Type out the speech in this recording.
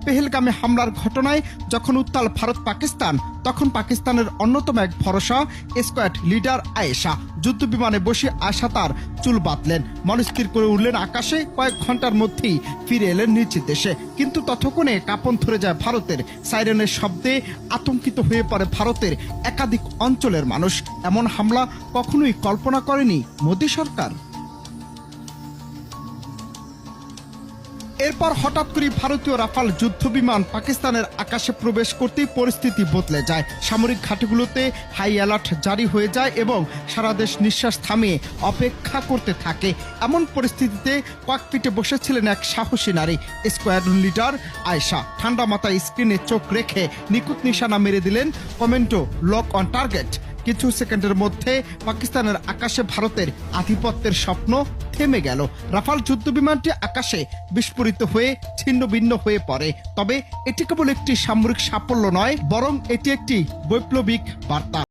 পেহেলগামে হামলার ঘটনায় যখন উত্তাল ভারত পাকিস্তান, তখন পাকিস্তানের অন্যতম এক ভরসা স্কোয়াড লিডার আয়েশা যুদ্ধ বিমানে বসে আয়েশা তার চুল বাঁধলেন, মনস্থির করে উঠলেন আকাশে। কয়েক ঘন্টার মধ্যেই ফিরে এলেন নিজ দেশে। কিন্তু ততক্ষণে কাঁপন ধরে যায় ভারতের। সাইরেনের শব্দে আতঙ্কিত হয়ে পড়ে ভারতের একাধিক অঞ্চলের মানুষ। এমন হামলা কখনোই কল্পনা করেনি মোদী সরকার। এরপর হঠাৎ করে ভারতীয় রাফাল যুদ্ধ বিমান পাকিস্তানের আকাশে প্রবেশ করতেই পরিস্থিতি বদলে যায়। সামরিক ঘাঁটিগুলোতে হাই অ্যালার্ট জারি হয়ে যায় এবং সারা দেশ নিঃশ্বাস থামিয়ে অপেক্ষা করতে থাকে। এমন পরিস্থিতিতে ককপিটে বসেছিলেন এক সাহসী নারী, স্কোয়াড্রন লিডার আয়েশা। ঠান্ডা মাথায় স্ক্রিনে চোখ রেখে নিখুঁত নিশানা মেরে দিলেন কমেন্টো লক অন টার্গেট। কিছু সেকেন্ডের মধ্যে পাকিস্তানের আকাশে ভারতের আধিপত্যের স্বপ্ন থেমে গেল। রাফাল যুদ্ধ বিমানটি আকাশে বিস্ফোরিত হয়ে ছিন্ন ভিন্ন হয়ে পড়ে। তবে এটি কেবল একটি সামরিক সাফল্য নয়, বরং এটি একটি বৈপ্লবিক বার্তা।